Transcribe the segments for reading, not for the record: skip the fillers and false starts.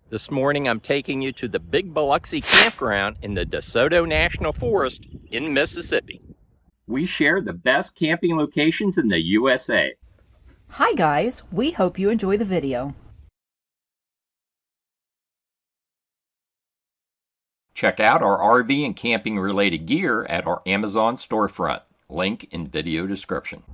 This morning I'm taking you to the Big Biloxi Campground in the Desoto National Forest in Mississippi. We share the best camping locations in the USA. Hi guys, we hope you enjoy the video. Check out our RV and camping related gear at our Amazon storefront. Link in video description.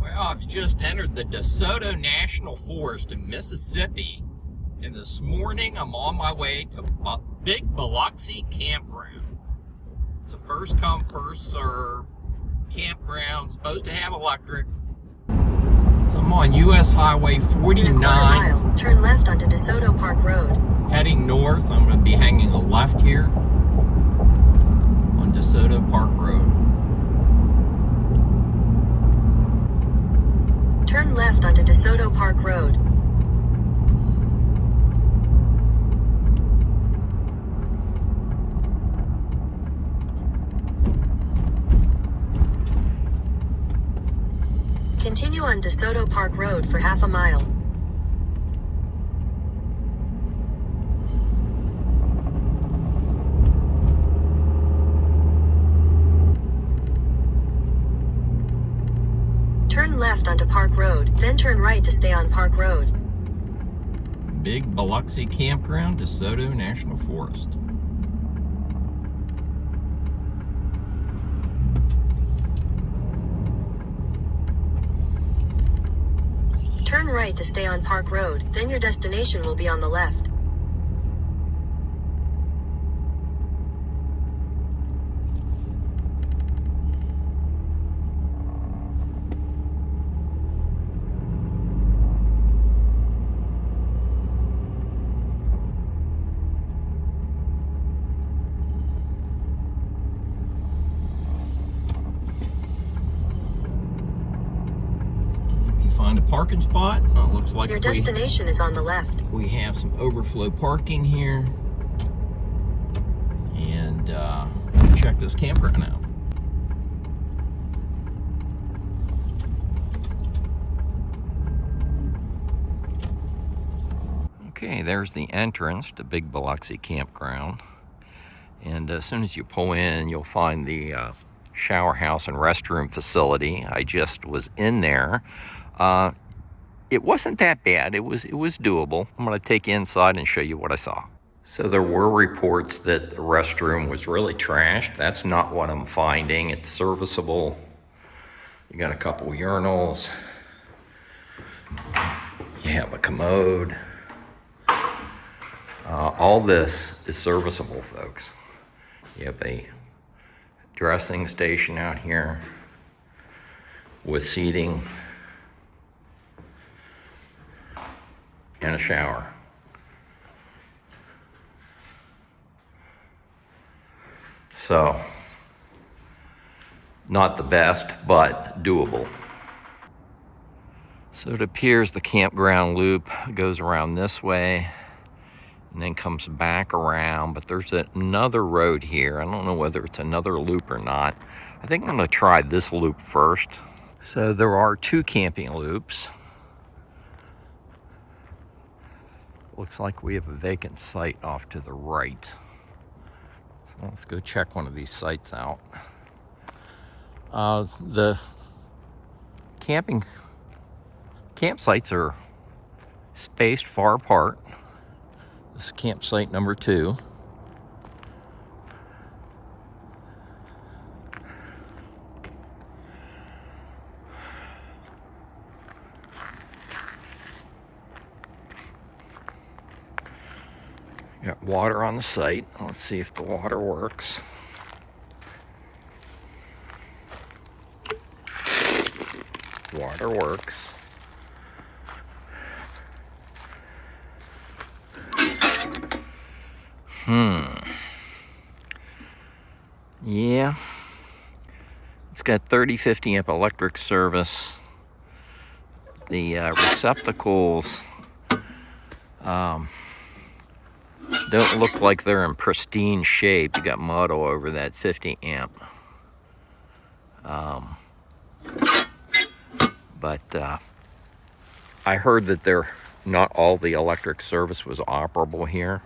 Well, I've just entered the Desoto National Forest in Mississippi, and this morning I'm on my way to Big Biloxi Campground. It's a first come, first serve campground, supposed to have electric. So I'm on US Highway 49. In a quarter mile, turn left onto Desoto Park Road. Heading north, I'm going to be hanging a left here on Desoto Park Road. Turn left onto Desoto Park Road. Continue on Desoto Park Road for half a mile. Turn left onto Park Road, then turn right to stay on Park Road. Big Biloxi Campground, Desoto National Forest. Turn right to stay on Park Road, then your destination will be on the left. Find a parking spot. Oh, it looks like your destination is on the left. We have some overflow parking here, and check this campground out. Okay, there's the entrance to Big Biloxi Campground, and as soon as you pull in, you'll find the shower house and restroom facility. I just was in there. It wasn't that bad. It was doable. I'm going to take you inside and show you what I saw. So there were reports that the restroom was really trashed. That's not what I'm finding. It's serviceable. You got a couple urinals. You have a commode. All this is serviceable, folks. You have a dressing station out here with seating and a shower. So, not the best, but doable. So it appears the campground loop goes around this way and then comes back around, but there's another road here. I don't know whether it's another loop or not. I think I'm gonna try this loop first. So there are two camping loops. Looks like we have a vacant site off to the right. So let's go check one of these sites out. The campsites are spaced far apart. This is campsite number 2. Got water on the site. Let's see if the water works. Water works. Yeah. It's got 30-50 amp electric service. The receptacles don't look like they're in pristine shape. You got mud all over that 50 amp. But I heard that they're not all the electric service was operable here.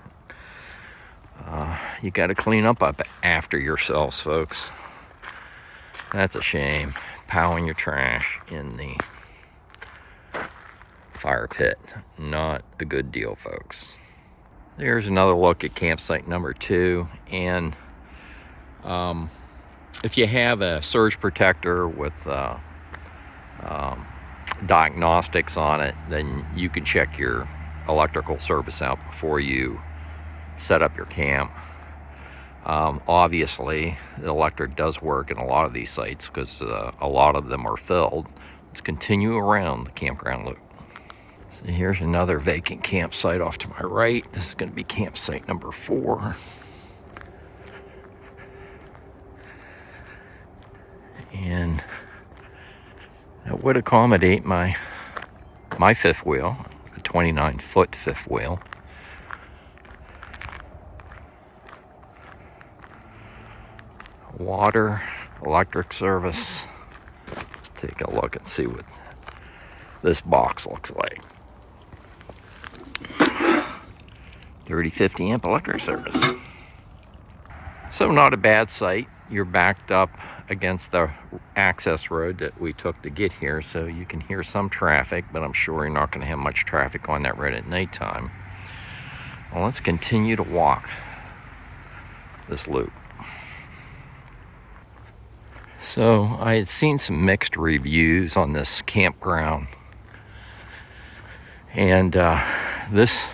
You got to clean up after yourselves, folks. That's a shame. Piling your trash in the fire pit. Not a good deal, folks. There's another look at campsite number 2. And if you have a surge protector with diagnostics on it, then you can check your electrical service out before you set up your camp. Obviously, the electric does work in a lot of these sites because a lot of them are filled. Let's continue around the campground loop. So here's another vacant campsite off to my right. This is going to be campsite number 4. And that would accommodate my fifth wheel, a 29-foot fifth wheel. Water, electric service. Let's take a look and see what this box looks like. 30-50 amp electric service. So not a bad site. You're backed up against the access road that we took to get here, so you can hear some traffic, but I'm sure you're not going to have much traffic on that road at nighttime. Well, let's continue to walk this loop. So I had seen some mixed reviews on this campground, and this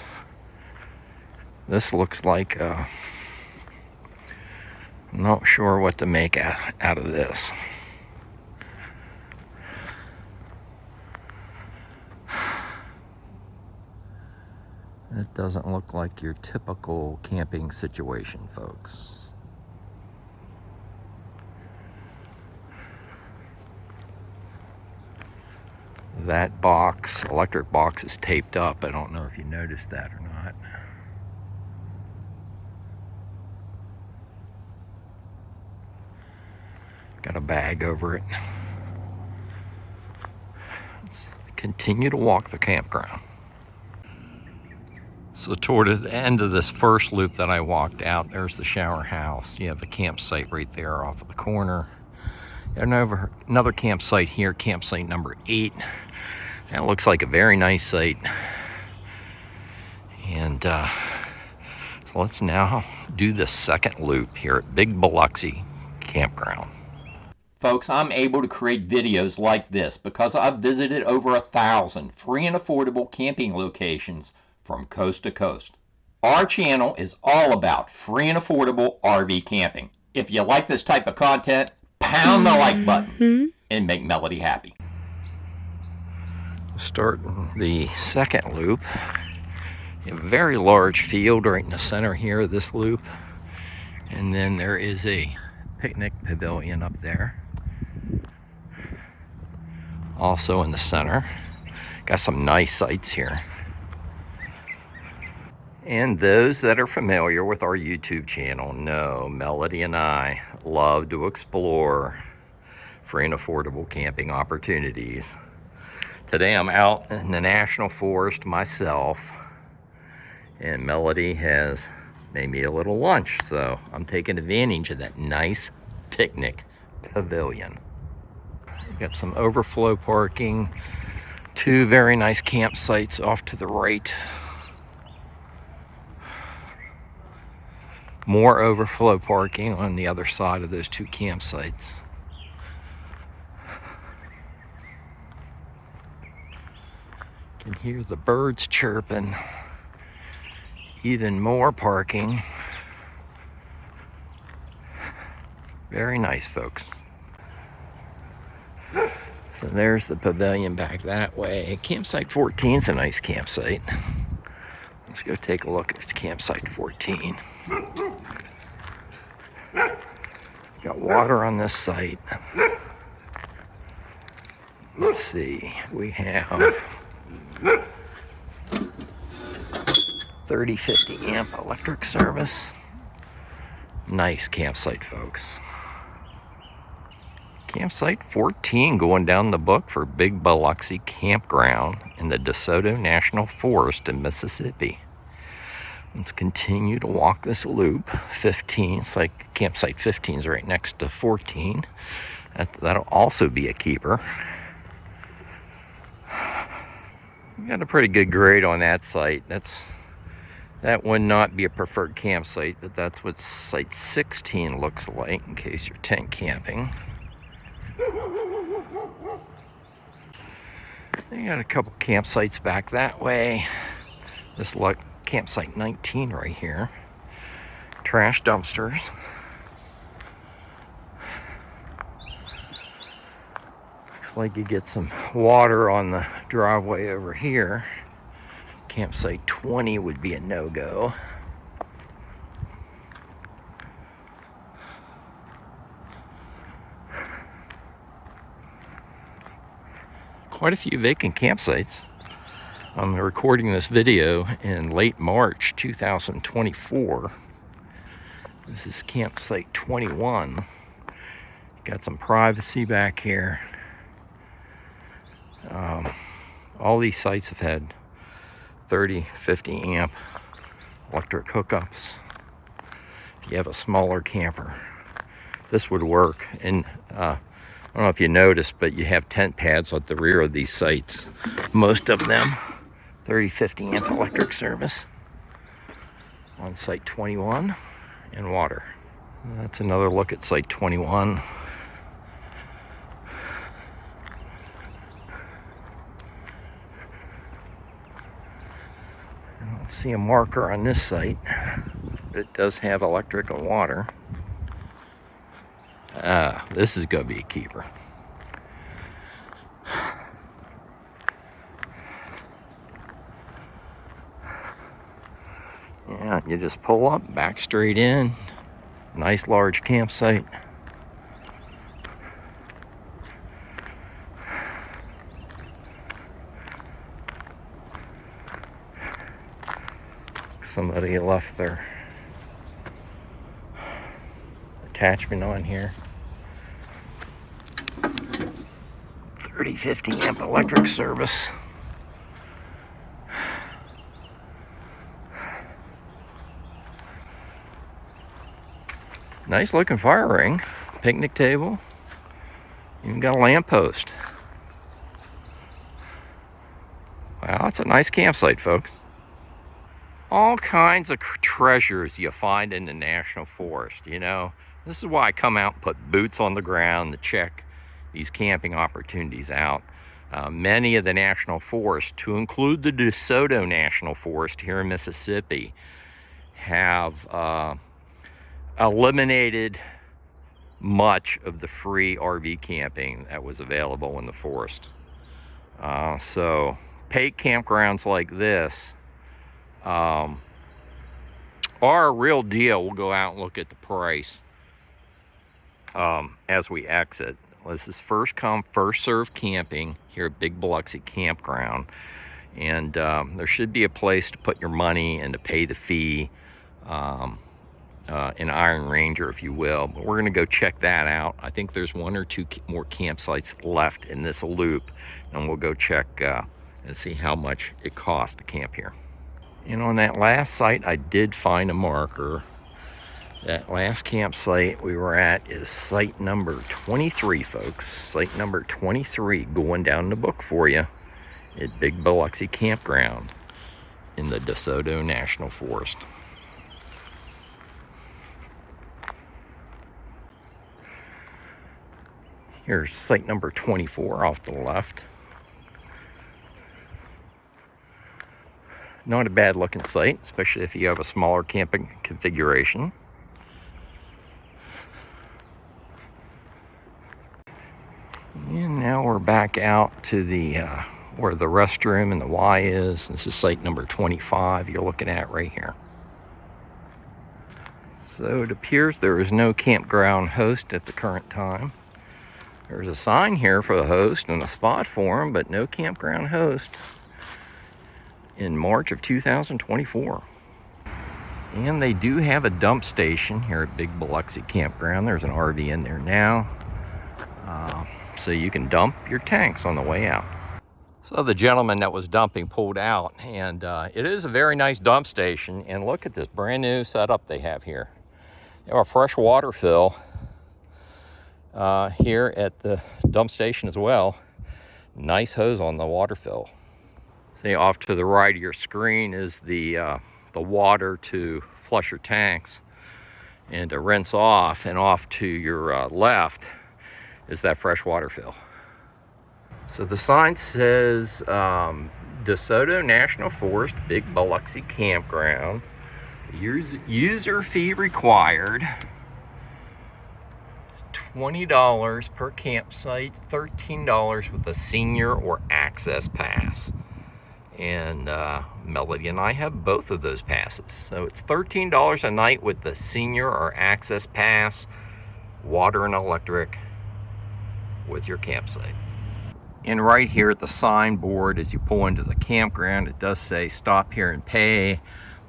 looks like I'm not sure what to make out of this. It doesn't look like your typical camping situation, folks. That box, electric box, is taped up. I don't know if you noticed that or not. Got a bag over it. Let's continue to walk the campground. So toward the end of this first loop that I walked out, there's the shower house. You have a campsite right there off of the corner. And over another campsite here, campsite number 8. That looks like a very nice site. And so let's now do the second loop here at Big Biloxi Campground. Folks, I'm able to create videos like this because I've visited over 1,000 free and affordable camping locations from coast to coast. Our channel is all about free and affordable RV camping. If you like this type of content, pound the like button and make Melody happy. Starting the second loop, a very large field right in the center here of this loop, and then there is a picnic pavilion up there also in the center. Got some nice sites here. And those that are familiar with our YouTube channel know Melody and I love to explore free and affordable camping opportunities. Today I'm out in the National Forest myself, and Melody has made me a little lunch, so I'm taking advantage of that nice picnic pavilion. We've got some overflow parking, 2 very nice campsites off to the right. More overflow parking on the other side of those 2 campsites. You can hear the birds chirping. Even more parking. Very nice, folks. So there's the pavilion back that way. Campsite 14 is a nice campsite. Let's go take a look at campsite 14. Got water on this site. Let's see, we have 30-50 amp electric service. Nice campsite, folks. Campsite 14 going down the book for Big Biloxi Campground in the Desoto National Forest in Mississippi. Let's continue to walk this loop. 15, it's like campsite 15 is right next to 14. That'll also be a keeper. We got a pretty good grade on that site. That would not be a preferred campsite, but that's what site 16 looks like in case you're tent camping. You got a couple campsites back that way. This look campsite 19 right here. Trash dumpsters. Looks like you get some water on the driveway over here. Campsite 20 would be a no-go. Quite a few vacant campsites. I'm recording this video in late March 2024. This is campsite 21. Got some privacy back here. All these sites have had 30, 50 amp electric hookups. If you have a smaller camper, this would work. And I don't know if you noticed, but you have tent pads at the rear of these sites. Most of them 30, 50 amp electric service on site 21 and water. That's another look at site 21. I don't see a marker on this site, but it does have electric and water. This is going to be a keeper. Yeah, you just pull up, back straight in. Nice large campsite. Somebody left their attachment on here. 30, 50 amp electric service. Nice looking fire ring, picnic table, even got a lamppost. Wow, it's a nice campsite, folks. All kinds of treasures you find in the National Forest, you know. This is why I come out and put boots on the ground to check these camping opportunities out. Many of the National Forests, to include the Desoto National Forest here in Mississippi, have eliminated much of the free RV camping that was available in the forest. So paid campgrounds like this are a real deal. We'll go out and look at the price as we exit. This is first come, first served camping here at Big Biloxi Campground. And there should be a place to put your money and to pay the fee. An Iron Ranger, if you will, but we're going to go check that out. I think there's one or two more campsites left in this loop, and we'll go check and see how much it costs to camp here. And on that last site, I did find a marker. That last campsite we were at is site number 23, folks. Site number 23 going down the book for you at Big Biloxi Campground in the Desoto National Forest. Here's site number 24 off to the left. Not a bad looking site, especially if you have a smaller camping configuration. And now we're back out to the where the restroom and the Y is. This is site number 25 you're looking at right here. So it appears there is no campground host at the current time. There's a sign here for the host and a spot for him, but no campground host in March of 2024. And they do have a dump station here at Big Biloxi Campground. There's an RV in there now. so you can dump your tanks on the way out. So the gentleman that was dumping pulled out, and it is a very nice dump station. And look at this brand new setup they have here. They have a fresh water fill here at the dump station as well. Nice hose on the water fill. See, off to the right of your screen is the water to flush your tanks and to rinse off, and off to your left is that fresh water fill. So the sign says Desoto National Forest, Big Biloxi Campground. User fee required. $20 per campsite, $13 with a senior or access pass. And Melody and I have both of those passes. So it's $13 a night with the senior or access pass, water and electric with your campsite. And right here at the signboard, as you pull into the campground, it does say stop here and pay.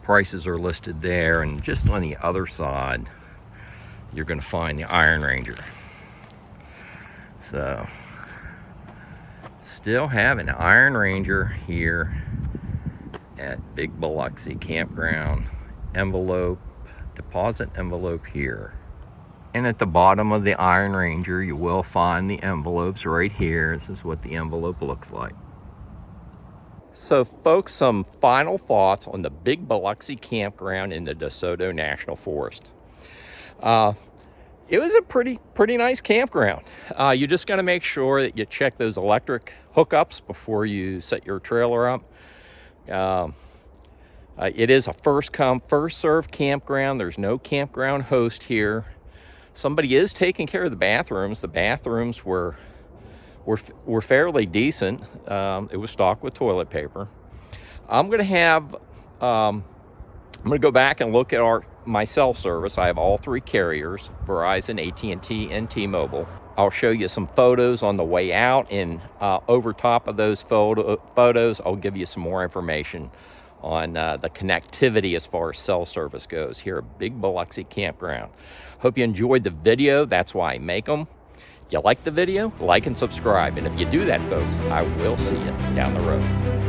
Prices are listed there, and just on the other side, you're going to find the Iron Ranger. So, still have an Iron Ranger here at Big Biloxi Campground. Envelope, deposit envelope here. And at the bottom of the Iron Ranger, you will find the envelopes right here. This is what the envelope looks like. So folks, some final thoughts on the Big Biloxi Campground in the Desoto National Forest. It was a pretty nice campground. You just got to make sure that you check those electric hookups before you set your trailer up. It is a first come, first served campground. There's no campground host here. Somebody is taking care of the bathrooms. The bathrooms were fairly decent. It was stocked with toilet paper. I'm going to go back and look at my cell service. I have all three carriers, Verizon, AT&T, and T-Mobile. I'll show you some photos on the way out, and over top of those photos, I'll give you some more information on the connectivity as far as cell service goes here at Big Biloxi Campground. Hope you enjoyed the video. That's why I make them. If you like the video, like and subscribe. And if you do that, folks, I will see you down the road.